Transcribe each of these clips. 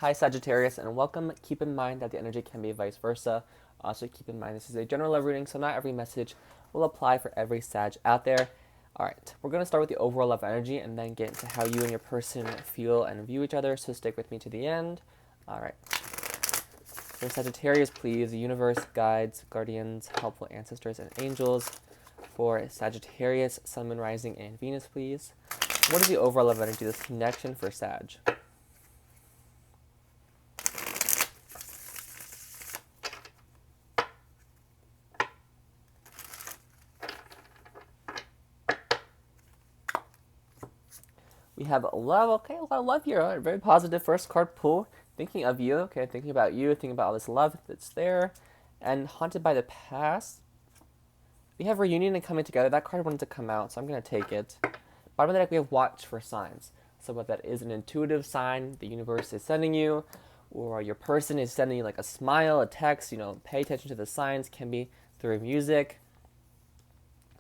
Hi Sagittarius, and welcome. Keep in mind that the energy can be vice versa. Also keep in mind this is a general love reading, so not every message will apply for every Sag out there. Alright, we're going to start with the overall love energy and then get into how you and your person feel and view each other, so stick with me to the end. Alright. For Sagittarius, please, universe, guides, guardians, helpful ancestors, and angels. For Sagittarius, Sun, Moon, Rising, and Venus, please. What is the overall love energy, this connection for Sag? We have love. Okay, a lot of love here. Very positive first card pull. Thinking of you. Okay, thinking about you. Thinking about all this love that's there. And haunted by the past. We have reunion and coming together. That card wanted to come out, so I'm going to take it. Bottom of the deck, we have watch for signs. So what that is, an intuitive sign the universe is sending you, or your person is sending you like a smile, a text. Pay attention to the signs. Can be through music,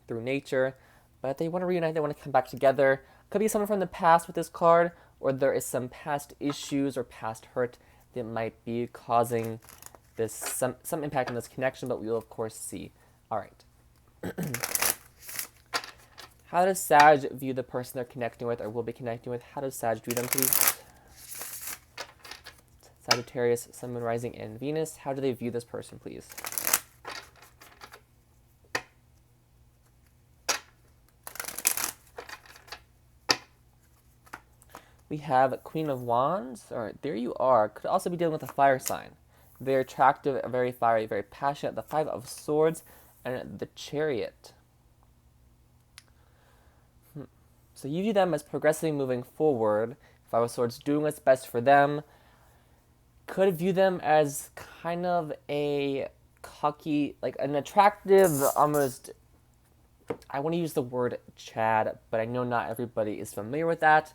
through nature. But they want to reunite. They want to come back together. Could be someone from the past with this card, or there is some past issues or past hurt that might be causing this some impact on this connection, but we will of course see. All right. How does Sag view the person they're connecting with or will be connecting with? How does Sag view them, please? Sagittarius, Sun, Moon, Rising, and Venus. How do they view this person, please? We have Queen of Wands. All right, there you are. Could also be dealing with a fire sign. Very attractive, very fiery, very passionate. The Five of Swords and the Chariot. So you view them as progressively moving forward. Five of Swords doing what's best for them. Could view them as kind of a cocky, like an attractive, almost, I want to use the word Chad, but I know not everybody is familiar with that.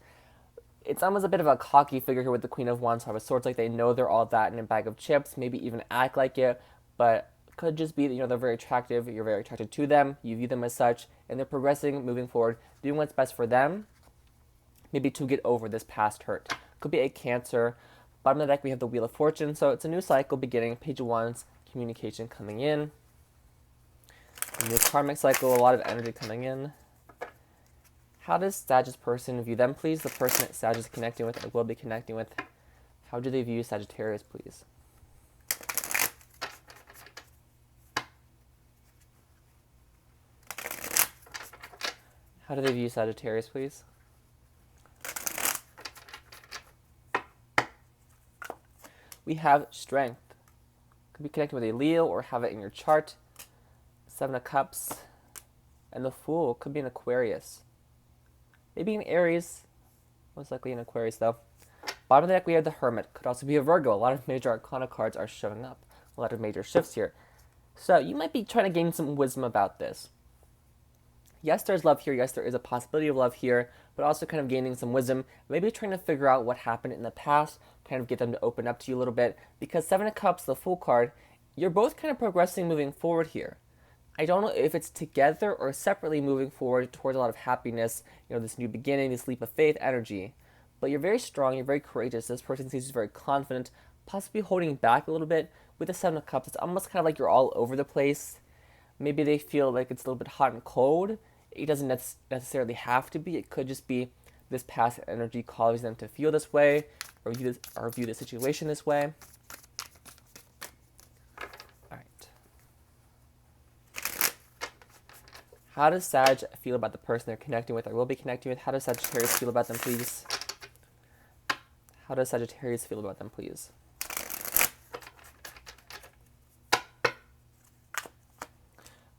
It's almost a bit of a cocky figure here with the Queen of Wands, Five of Swords, like they know they're all that in a bag of chips, maybe even act like it, but could just be that, they're very attractive, you're very attracted to them, you view them as such, and they're progressing, moving forward, doing what's best for them, maybe to get over this past hurt. Could be a Cancer. Bottom of the deck, we have the Wheel of Fortune, so it's a new cycle beginning, Page of Wands, communication coming in. A new karmic cycle, a lot of energy coming in. How does Sag's person view them, please? The person that Sag is connecting with or will be connecting with. How do they view Sagittarius, please? How do they view Sagittarius, please? We have Strength. Could be connected with a Leo or have it in your chart. Seven of Cups. And the Fool could be an Aquarius. Maybe an Aries. Most likely an Aquarius, though. Bottom of the deck, we have the Hermit. Could also be a Virgo. A lot of major arcana cards are showing up. A lot of major shifts here. So you might be trying to gain some wisdom about this. Yes, there's love here. Yes, there is a possibility of love here. But also kind of gaining some wisdom. Maybe trying to figure out what happened in the past. Kind of get them to open up to you a little bit. Because Seven of Cups, the Fool card, you're both kind of progressing, moving forward here. I don't know if it's together or separately moving forward towards a lot of happiness, this new beginning, this leap of faith energy. But you're very strong, you're very courageous. This person seems very confident, possibly holding back a little bit. With the Seven of Cups, it's almost kind of like you're all over the place. Maybe they feel like it's a little bit hot and cold. It doesn't necessarily have to be. It could just be this past energy causing them to feel this way or view the situation this way. How does Sag feel about the person they're connecting with or will be connecting with? How does Sagittarius feel about them, please? How does Sagittarius feel about them, please?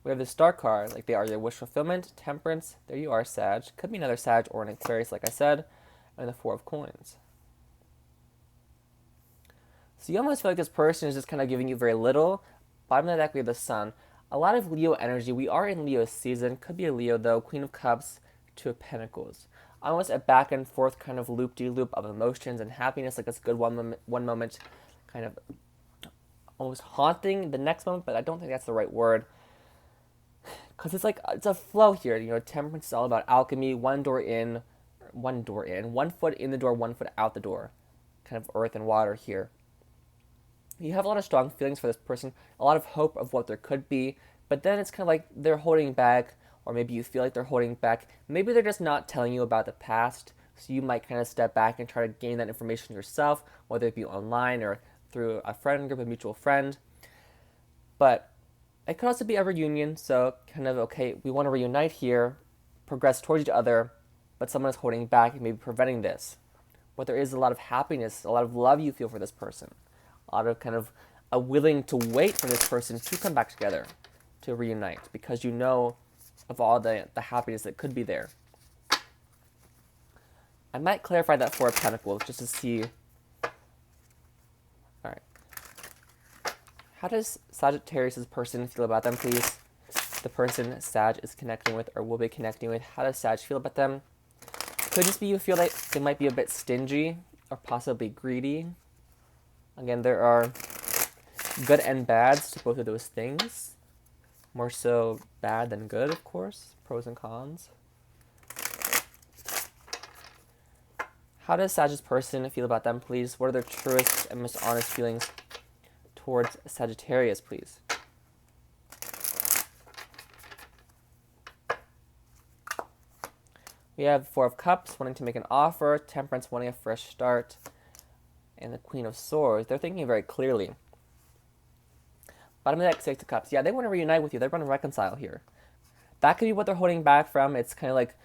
We have the Star card, like they are your wish fulfillment, temperance. There you are, Sag. Could be another Sag or an Aquarius, like I said. And the Four of Coins. So you almost feel like this person is just kind of giving you very little. Bottom of the deck, we have the Sun. A lot of Leo energy. We are in Leo season. Could be a Leo, though. Queen of Cups, Two of Pentacles. Almost a back and forth kind of loop-de-loop of emotions and happiness. Like it's good one moment, kind of almost haunting the next moment, but I don't think that's the right word. Because it's a flow here. Temperance is all about alchemy. One foot in the door, one foot out the door. kind of earth and water here. You have a lot of strong feelings for this person, a lot of hope of what there could be, but then it's kind of like they're holding back, or maybe you feel like they're holding back. Maybe they're just not telling you about the past, so you might kind of step back and try to gain that information yourself, whether it be online or through a friend group, a mutual friend. But it could also be a reunion, so kind of, okay, we want to reunite here, progress towards each other, but someone is holding back and maybe preventing this. But there is a lot of happiness, a lot of love you feel for this person, a lot of kind of a willing to wait for this person to come back together, to reunite, because you know of all the happiness that could be there. I might clarify that Four of Pentacles just to see. Alright. How does Sagittarius' person feel about them, please? The person Sag is connecting with or will be connecting with. How does Sag feel about them? Could just be you feel like they might be a bit stingy or possibly greedy. Again, there are good and bads to both of those things. More so bad than good, of course. Pros and cons. How does Sag's person feel about them, please? What are their truest and most honest feelings towards Sagittarius, please? We have Four of Cups, wanting to make an offer. Temperance, wanting a fresh start. And the Queen of Swords. They're thinking very clearly. Bottom of the deck, Six of Cups. Yeah, they want to reunite with you. They want to reconcile here. That could be what they're holding back from. It's kind of like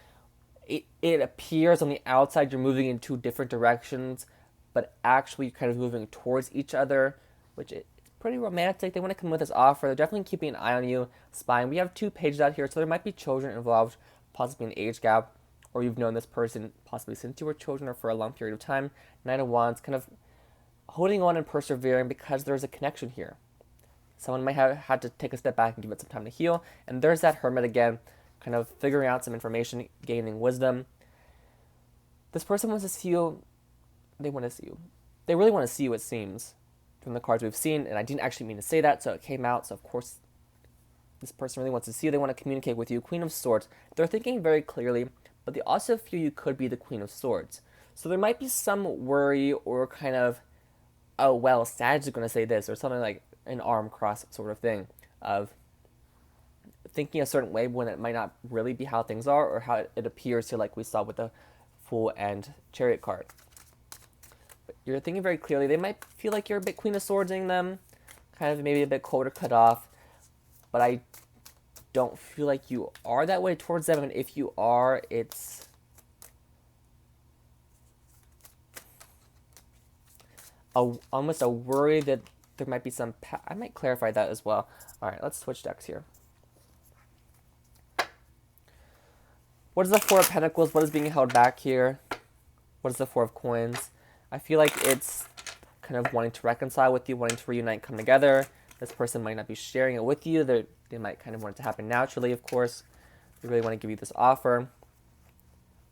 it appears on the outside you're moving in two different directions, but actually you're kind of moving towards each other, which is pretty romantic. They want to come with this offer. They're definitely keeping an eye on you, spying. We have two pages out here, so there might be children involved, possibly an age gap, or you've known this person possibly since you were children or for a long period of time. Nine of Wands, kind of holding on and persevering because there's a connection here. Someone might have had to take a step back and give it some time to heal. And there's that Hermit again, kind of figuring out some information, gaining wisdom. This person wants to see you. They want to see you. They really want to see you, it seems, from the cards we've seen. And I didn't actually mean to say that, so it came out. So, of course, this person really wants to see you. They want to communicate with you. Queen of Swords. They're thinking very clearly, but they also feel you could be the Queen of Swords. So there might be some worry or kind of, oh, well, Sag is going to say this, or something like an arm cross sort of thing of thinking a certain way when it might not really be how things are or how it appears here, like we saw with the Fool and Chariot card. But you're thinking very clearly. They might feel like you're a bit Queen of Swordsing them, kind of maybe a bit cold or cut off, but I don't feel like you are that way towards them, and if you are, it's almost a worry that there might be some... I might clarify that as well. Alright, let's switch decks here. What is the Four of Pentacles? What is being held back here? What is the Four of Coins? I feel like it's kind of wanting to reconcile with you, wanting to reunite, come together. This person might not be sharing it with you. They might kind of want it to happen naturally, of course. They really want to give you this offer.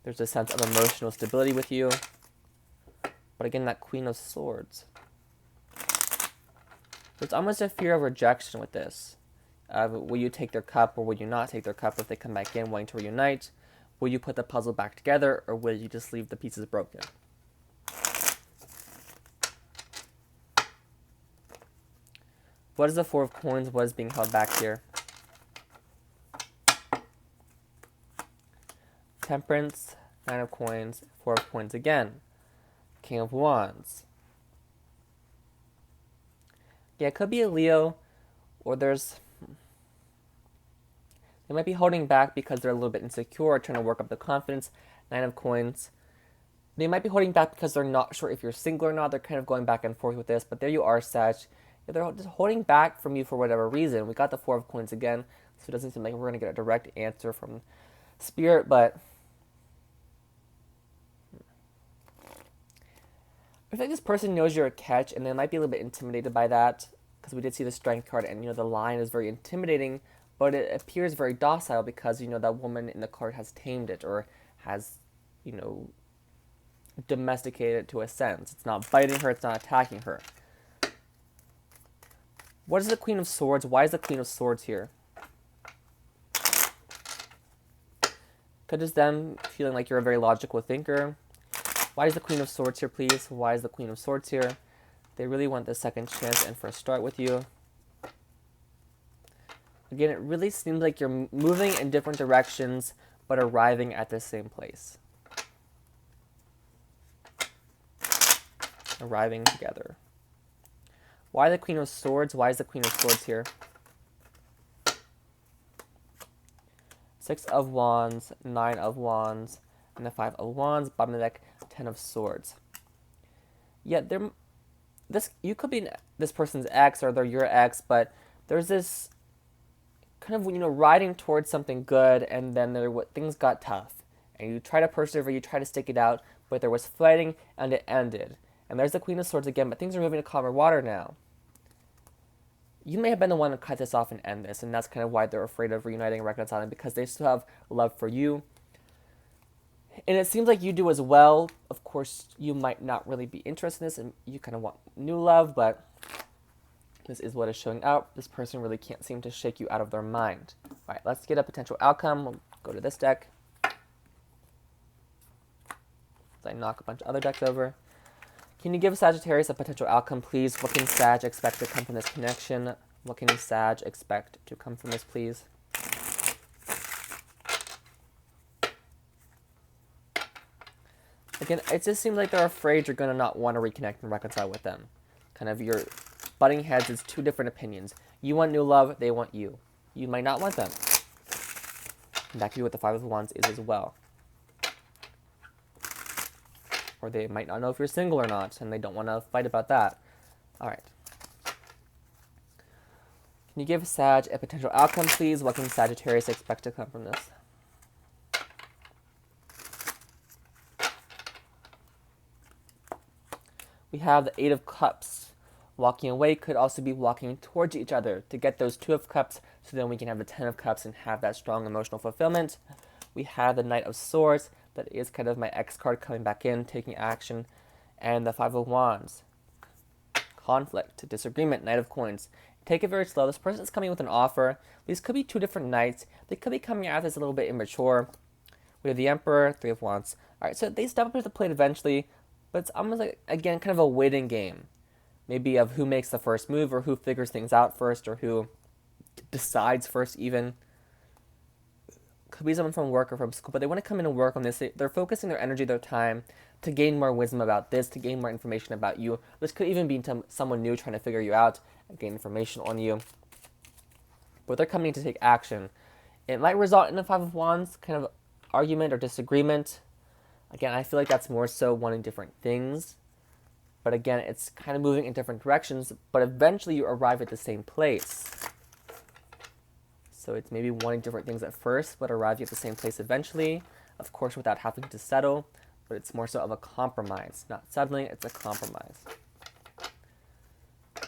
There's a sense of emotional stability with you. But again, that Queen of Swords. There's almost a fear of rejection with this. Will you take their cup or will you not take their cup if they come back in wanting to reunite? Will you put the puzzle back together or will you just leave the pieces broken? What is the Four of Coins? What is being held back here? Temperance, Nine of Coins, Four of Coins again. King of Wands. Yeah, it could be a Leo, or they might be holding back because they're a little bit insecure, trying to work up the confidence. Nine of Coins. They might be holding back because they're not sure if you're single or not. They're kind of going back and forth with this, but there you are, Sag. They're just holding back from you for whatever reason. We got the Four of Coins again, so it doesn't seem like we're going to get a direct answer from Spirit, but I think this person knows you're a catch, and they might be a little bit intimidated by that, because we did see the Strength card, and, the lion is very intimidating, but it appears very docile because, that woman in the card has tamed it, or has, domesticated it to a sense. It's not biting her, it's not attacking her. What is the Queen of Swords? Why is the Queen of Swords here? Could just them feeling like you're a very logical thinker, Why is the Queen of Swords here, please? Why is the Queen of Swords here? They really want the second chance and first start with you. Again, it really seems like you're moving in different directions, but arriving at the same place. Arriving together. Why the Queen of Swords? Why is the Queen of Swords here? Six of Wands, Nine of Wands, and the Five of Wands. Bottom of the deck, Ten of Swords. Yeah, you could be this person's ex, or they're your ex, but there's this kind of, riding towards something good, and then things got tough, and you try to persevere, you try to stick it out, but there was fighting, and it ended. And there's the Queen of Swords again, but things are moving to calmer water now. You may have been the one to cut this off and end this, and that's kind of why they're afraid of reuniting and reconciling, because they still have love for you. And it seems like you do as well. Of course, you might not really be interested in this, and you kind of want new love, but this is what is showing out. This person really can't seem to shake you out of their mind. All right, let's get a potential outcome. We'll go to this deck. As I knock a bunch of other decks over. Can you give Sagittarius a potential outcome, please? What can Sag expect to come from this connection? What can Sag expect to come from this, please? Again, it just seems like they're afraid you're going to not want to reconnect and reconcile with them. Kind of your butting heads is two different opinions. You want new love, they want you. You might not want them. And that could be what the Five of Wands is as well. Or they might not know if you're single or not, and they don't want to fight about that. All right. Can you give Sag a potential outcome, please? What can Sagittarius expect to come from this? We have the Eight of Cups. Walking away could also be walking towards each other to get those Two of Cups, so then we can have the Ten of Cups and have that strong emotional fulfillment. We have the Knight of Swords. That is kind of my X card coming back in, taking action. And the Five of Wands. Conflict, disagreement, Knight of Coins. Take it very slow. This person is coming with an offer. These could be two different knights. They could be coming at this a little bit immature. We have the Emperor, Three of Wands. All right, so they step up to the plate eventually, but it's almost like, again, kind of a waiting game. Maybe of who makes the first move, or who figures things out first, or who decides first even. Could be someone from work or from school, but they want to come in and work on this. They're focusing their energy, their time, to gain more wisdom about this, to gain more information about you. This could even be someone new trying to figure you out and gain information on you. But they're coming to take action. It might result in a Five of Wands kind of argument or disagreement. Again, I feel like that's more so wanting different things. But again, it's kind of moving in different directions, but eventually you arrive at the same place. So it's maybe wanting different things at first, but arriving at the same place eventually, of course, without having to settle. But it's more so of a compromise. Not settling, it's a compromise.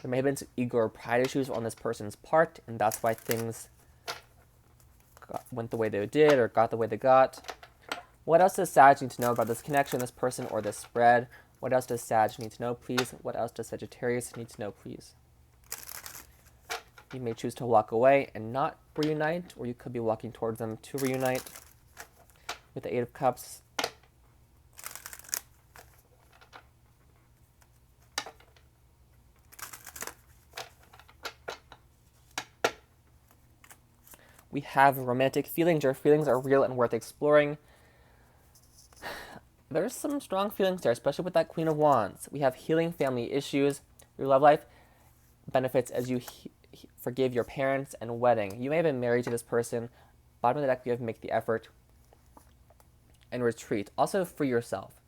There may have been some ego or pride issues on this person's part, and that's why things went the way they did or got the way they got. What else does Sag need to know about this connection, this person, or this spread? What else does Sag need to know, please? What else does Sagittarius need to know, please? You may choose to walk away and not reunite, or you could be walking towards them to reunite. With the Eight of Cups. We have romantic feelings. Your feelings are real and worth exploring. There's some strong feelings there, especially with that Queen of Wands. We have healing family issues. Your love life benefits as you forgive your parents and wedding. You may have been married to this person. Bottom of the deck, you have to make the effort and retreat. Also, free yourself.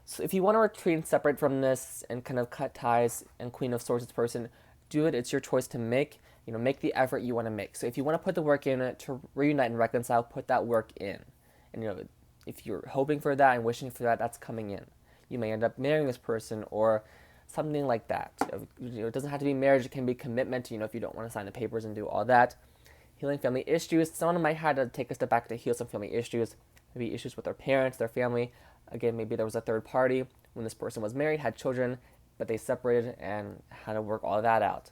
So if you want to retreat and separate from this and kind of cut ties and Queen of Swords this person, do it. It's your choice to make. Make the effort you want to make. So if you want to put the work in to reunite and reconcile, put that work in. And if you're hoping for that and wishing for that, that's coming in. You may end up marrying this person or something like that. It doesn't have to be marriage. It can be commitment, if you don't want to sign the papers and do all that. Healing family issues. Someone might have to take a step back to heal some family issues. Maybe issues with their parents, their family. Again, maybe there was a third party when this person was married, had children, but they separated and had to work all that out.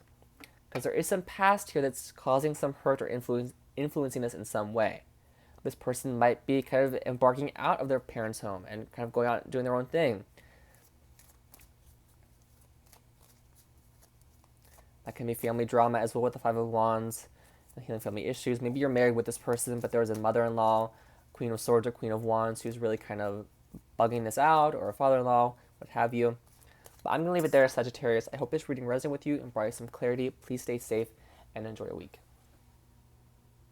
Because there is some past here that's causing some hurt or influencing this in some way. This person might be kind of embarking out of their parents' home and kind of going out and doing their own thing. That can be family drama as well with the Five of Wands, and healing family issues. Maybe you're married with this person, but there was a mother-in-law, Queen of Swords or Queen of Wands, who's really kind of bugging this out, or a father-in-law, what have you. But I'm going to leave it there, Sagittarius. I hope this reading resonated with you and brought you some clarity. Please stay safe and enjoy your week.